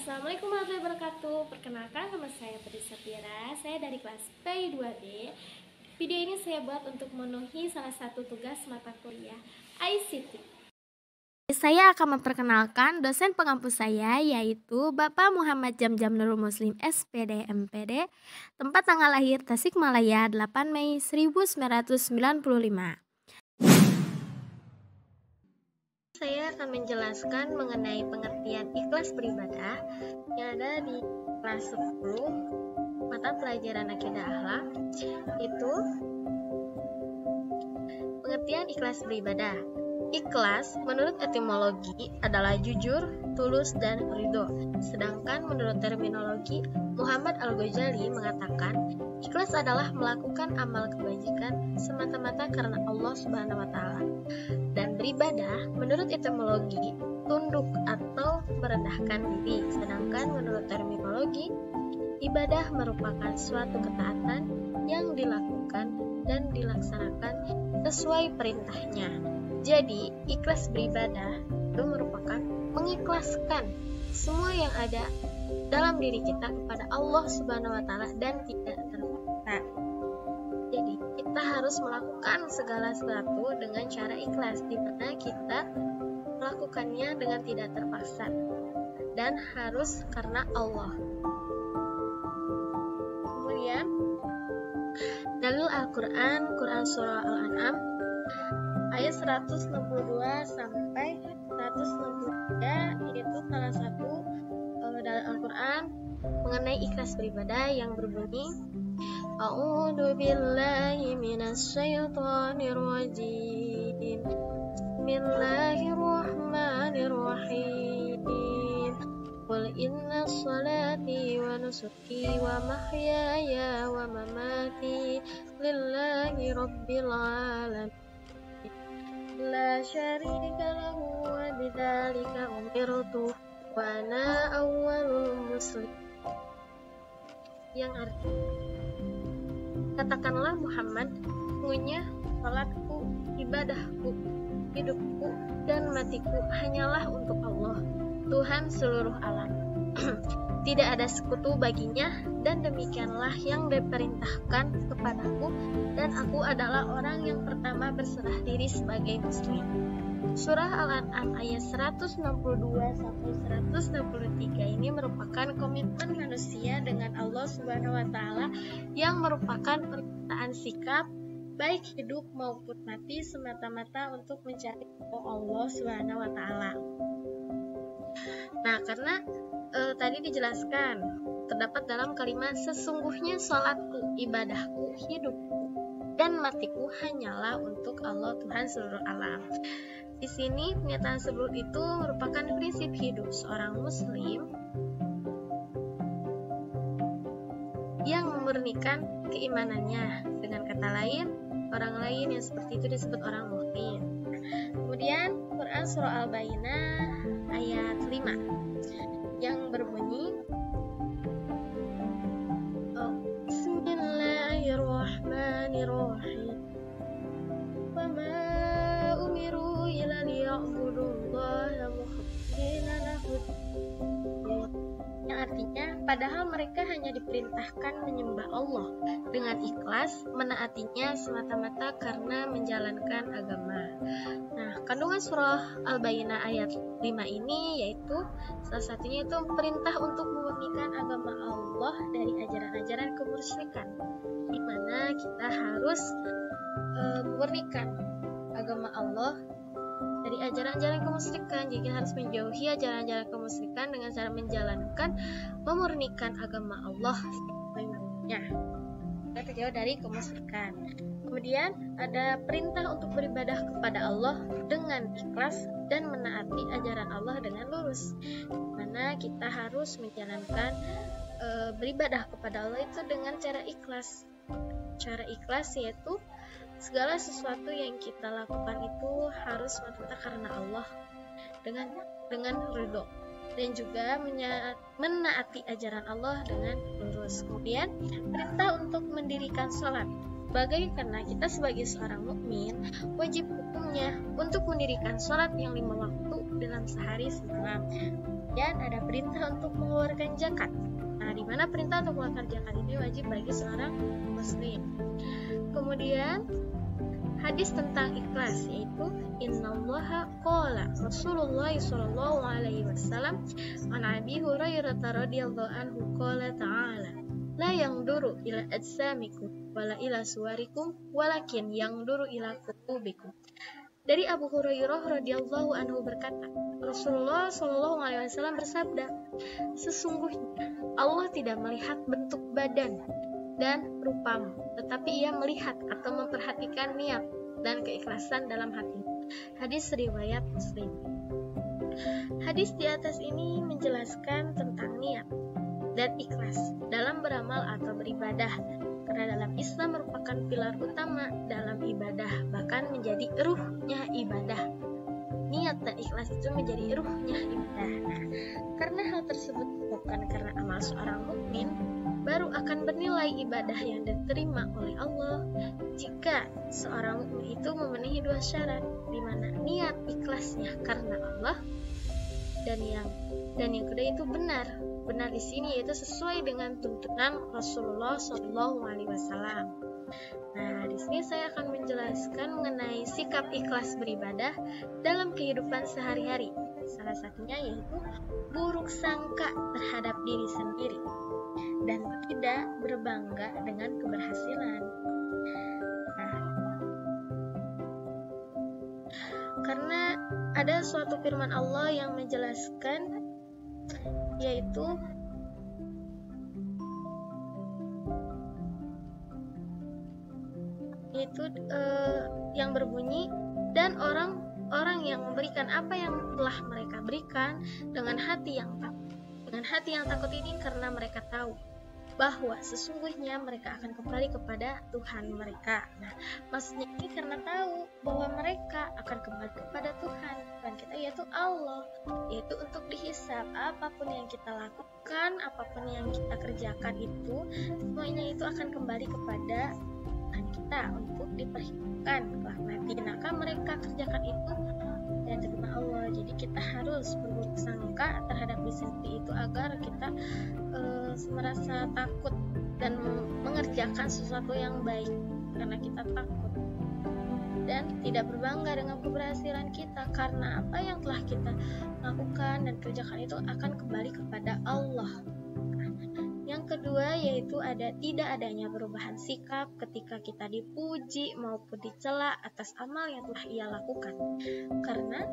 Assalamualaikum warahmatullahi wabarakatuh. Perkenalkan, nama saya Putri Sapira. Saya dari kelas P2B. Video ini saya buat untuk memenuhi salah satu tugas mata kuliah ICT. Saya akan memperkenalkan dosen pengampu saya, yaitu Bapak Muhammad Jamjam Nurul Muslim SPD MPD, tempat tanggal lahir Tasikmalaya 8 Mei 1995. Saya akan menjelaskan mengenai pengertian ikhlas beribadah yang ada di kelas 10 mata pelajaran akidah akhlak, itu pengertian ikhlas beribadah. Ikhlas menurut etimologi adalah jujur, tulus, dan ridho. Sedangkan menurut terminologi, Muhammad Al-Ghazali mengatakan ikhlas adalah melakukan amal kebajikan semata-mata karena Allah Subhanahu wa Ta'ala. Dan beribadah menurut etimologi tunduk atau merendahkan diri. Sedangkan menurut terminologi, ibadah merupakan suatu ketaatan yang dilakukan dan dilaksanakan sesuai perintahnya. Jadi, ikhlas beribadah itu merupakan mengikhlaskan semua yang ada dalam diri kita kepada Allah Subhanahu wa Ta'ala dan tidak terpaksa. Jadi, kita harus melakukan segala sesuatu dengan cara ikhlas, di mana kita melakukannya dengan tidak terpaksa dan harus karena Allah. Kemudian, dalil Al-Quran, Quran Surah Al-An'am ayat 162 sampai 163, yaitu salah satu dalil Al-Quran mengenai ikhlas beribadah yang berbunyi, A'udzu billahi minasyaitonir rajim. Bismillahirrahmanirrahim. Qul inna sholati wa nusuki wa mahyaya wa mamati lillahi rabbil alamin. La syarika lahu wa bidzalika umirtu wa ana awwalul muslimin. Yang artinya, katakanlah Muhammad, sesungguhnya salatku, ibadahku, hidupku, dan matiku hanyalah untuk Allah, Tuhan seluruh alam. Tidak ada sekutu baginya, dan demikianlah yang diperintahkan kepadaku, dan aku adalah orang yang pertama berserah diri sebagai muslim. Surah Al-An'am ayat 162 sampai 163 ini merupakan komitmen manusia dengan Allah Subhanahu wa Ta'ala yang merupakan permintaan sikap baik hidup maupun mati semata-mata untuk mencari Allah Subhanahu wa Ta'ala. Nah, karena tadi dijelaskan terdapat dalam kalimat sesungguhnya salatku, ibadahku, hidupku, dan matiku hanyalah untuk Allah Tuhan seluruh alam. Di sini pernyataan sebelum itu merupakan prinsip hidup seorang muslim yang memurnikan keimanannya. Dengan kata lain, orang lain yang seperti itu disebut orang mukmin. Kemudian Quran Surah Al-Bayyinah ayat 5 yang berbunyi, Bismillahirrahmanirrahim. Wa ma umiru illa liya'budullaha mukhlishina lahu. Yang artinya, padahal mereka hanya diperintahkan menyembah Allah dengan ikhlas, menaatinya semata-mata karena menjalankan agama. Nah, kandungan surah Al-Bayyinah ayat 5 ini yaitu salah satunya itu perintah untuk memurnikan agama Allah dari ajaran-ajaran kemusyrikan, di mana kita harus memurnikan agama Allah dari ajaran-ajaran kemusyrikan. Jadi harus menjauhi ajaran-ajaran kemusyrikan dengan cara menjalankan memurnikan agama Allah semuanya. Kita terjauh dari kemusyrikan. Kemudian ada perintah untuk beribadah kepada Allah dengan ikhlas dan menaati ajaran Allah dengan lurus. Mana kita harus menjalankan beribadah kepada Allah itu dengan cara ikhlas. Cara ikhlas yaitu segala sesuatu yang kita lakukan itu harus semata karena Allah dengan ridho, dan juga menaati ajaran Allah dengan lurus. Kemudian perintah untuk mendirikan sholat. Bagaimana kita sebagai seorang mukmin wajib hukumnya untuk mendirikan sholat yang 5 waktu dalam sehari semalam. Kemudian ada perintah untuk mengeluarkan zakat. Nah, di mana perintah untuk mengeluarkan zakat ini wajib bagi seorang muslim. Kemudian hadis tentang ikhlas yaitu innallaha qala Rasulullah sallallahu alaihi wasallam an Abi Hurairah radhiyallahu anhu qala ta'ala la yanzuru ila ajsamikum wala ila suwarikum walakin yanzuru ila qulubikum. Dari Abu Hurairah radhiyallahu anhu berkata, Rasulullah sallallahu alaihi wasallam bersabda, sesungguhnya Allah tidak melihat bentuk badan dan rupamu, tetapi ia melihat atau memperhatikan niat dan keikhlasan dalam hati. Hadis riwayat Muslim. Hadis di atas ini menjelaskan tentang niat dan ikhlas dalam beramal atau beribadah, karena dalam Islam merupakan pilar utama dalam ibadah, bahkan menjadi ruhnya ibadah. Niat dan ikhlas itu menjadi ruhnya ibadah. Nah, karena hal tersebut bukan karena amal seorang mukmin, baru akan bernilai ibadah yang diterima oleh Allah jika seorang mukmin itu memenuhi dua syarat, di mana niat ikhlasnya karena Allah dan yang kedua itu benar di sini yaitu sesuai dengan tuntunan Rasulullah Shallallahu Alaihi Wasallam. Nah, di sini saya akan menjelaskan mengenai sikap ikhlas beribadah dalam kehidupan sehari-hari. Salah satunya yaitu buruk sangka terhadap diri sendiri dan tidak berbangga dengan keberhasilan. Nah, karena ada suatu firman Allah yang menjelaskan yaitu yang berbunyi, dan orang yang memberikan apa yang telah mereka berikan dengan hati yang takut ini karena mereka tahu bahwa sesungguhnya mereka akan kembali kepada Tuhan mereka. Nah, maksudnya ini karena tahu bahwa mereka akan kembali kepada Tuhan kita, yaitu Allah, yaitu untuk dihisab. Apapun yang kita lakukan, apapun yang kita kerjakan itu, semuanya itu akan kembali kepada Tuhan kita untuk diperhitungkan kelak nanti. Maka mereka kerjakan itu dan terima Allah. Jadi kita harus berburuk sangka terhadap diri sendiri itu agar kita merasa takut dan mengerjakan sesuatu yang baik karena kita takut, dan tidak berbangga dengan keberhasilan kita karena apa yang telah kita lakukan dan kerjakan itu akan kembali kepada Allah. Yang kedua yaitu tidak adanya perubahan sikap ketika kita dipuji maupun dicela atas amal yang telah ia lakukan, karena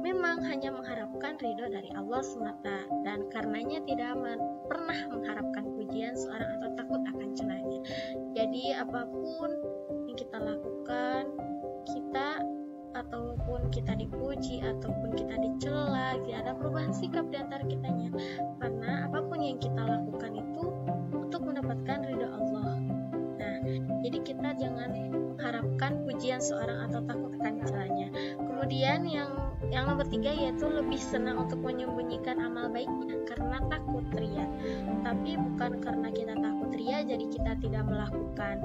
memang hanya mengharapkan ridho dari Allah semata, dan karenanya tidak pernah mengharapkan pujian seorang atau takut akan celanya. Jadi apapun yang kita lakukan, ataupun kita dipuji ataupun kita dicela, tidak ada perubahan sikap di antara kitanya, karena apapun yang kita lakukan itu untuk mendapatkan ridho Allah. Nah, jadi kita jangan mengharapkan pujian seorang atau takut akan celanya. Kemudian yang nomor 3 yaitu lebih senang untuk menyembunyikan amal baiknya karena takut ria. Tapi bukan karena kita takut ria jadi kita tidak melakukan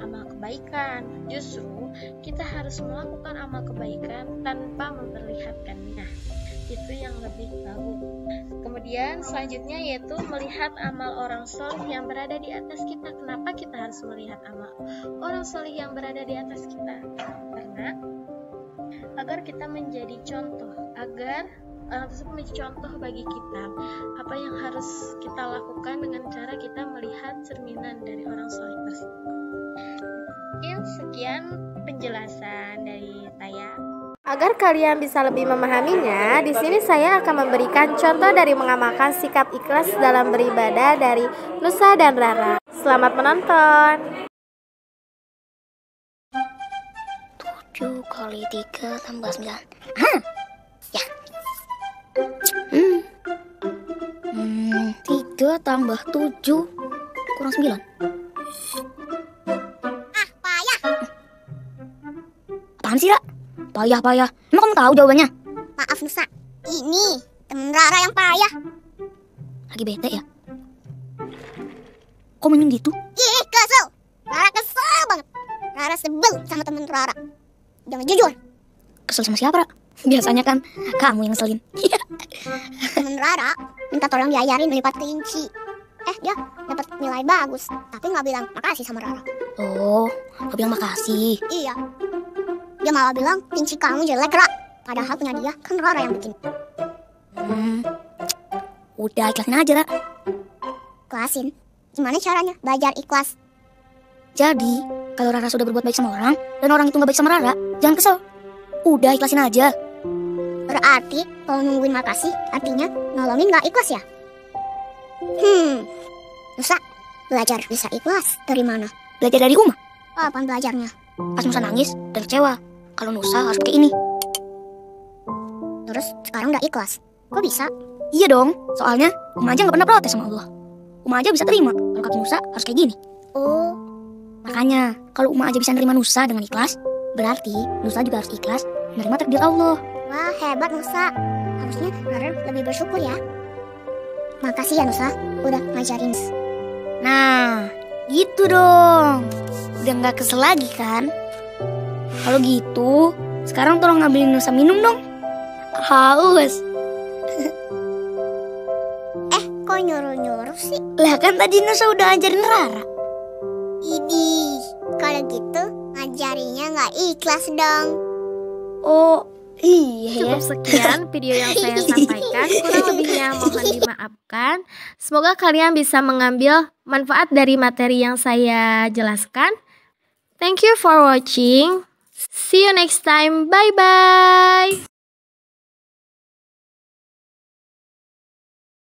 amal kebaikan. Justru kita harus melakukan amal kebaikan tanpa memperlihatkannya. Itu yang lebih bagus. Kemudian selanjutnya yaitu melihat amal orang soleh yang berada di atas kita. Kenapa kita harus melihat amal orang soleh yang berada di atas kita? Karena agar kita menjadi contoh, agar orang tersebut menjadi contoh bagi kita apa yang harus kita lakukan dengan cara kita melihat cerminan dari orang soleh tersebut. Sekian penjelasan dari saya. Agar kalian bisa lebih memahaminya, di sini saya akan memberikan contoh dari mengamalkan sikap ikhlas dalam beribadah dari Nusa dan Rara. Selamat menonton. 7 kali 3 tambah 9. Ya. 3 tambah 7 kurang 9. Payah. Apaan sih, Ra? Payah. Emang kamu tahu jawabannya? Maaf Nusa, ini temen Rara yang payah. Lagi bete ya? Kok minum gitu? Ih, kesel. Rara kesel banget. Rara sebel sama temen Rara. Jangan jujur. Kesel sama siapa, Ra? Biasanya kan kamu yang ngeselin. Temen Rara minta tolong diajarin melipat kelinci. Dia dapat nilai bagus, tapi nggak bilang makasih sama Rara. Oh, gak bilang makasih. Iya. Dia malah bilang kelinci kamu jelek, Ra. Padahal punya dia kan Rara yang bikin. Udah ikhlasin aja, Ra. Ikhlasin? Gimana caranya belajar ikhlas? Jadi, kalau Rara sudah berbuat baik sama orang, dan orang itu gak baik sama Rara, jangan kesel. Udah ikhlasin aja. Berarti kalau nungguin makasih artinya nolongin nggak ikhlas ya? Nusa, belajar bisa ikhlas dari mana? Belajar dari Uma. Apaan belajarnya? Pas Nusa nangis dan kecewa, kalau Nusa harus pakai ini. Terus sekarang udah ikhlas. Kok bisa? Iya dong, soalnya Uma aja gak pernah protes sama Allah. Uma aja bisa terima kalau kaki Nusa harus kayak gini. Oh, Makanya, kalau Uma aja bisa nerima Nusa dengan ikhlas, berarti Nusa juga harus ikhlas menerima takdir Allah. wah hebat Nusa. Harusnya Rara lebih bersyukur ya. Makasih ya Nusa, udah ngajarin. Nah, gitu dong. Udah gak kesel lagi kan? Kalau gitu, sekarang tolong ngambilin Nusa minum dong. Haus. Kok nyuruh-nyuruh sih? Lah kan tadi Nusa udah ajarin Rara. Idih, kalau gitu ngajarinya nggak ikhlas dong. Oh, iya ya. Cukup sekian video yang saya sampaikan. Kurang lebihnya mohon dimaafkan. Semoga kalian bisa mengambil manfaat dari materi yang saya jelaskan. Thank you for watching. See you next time. Bye-bye.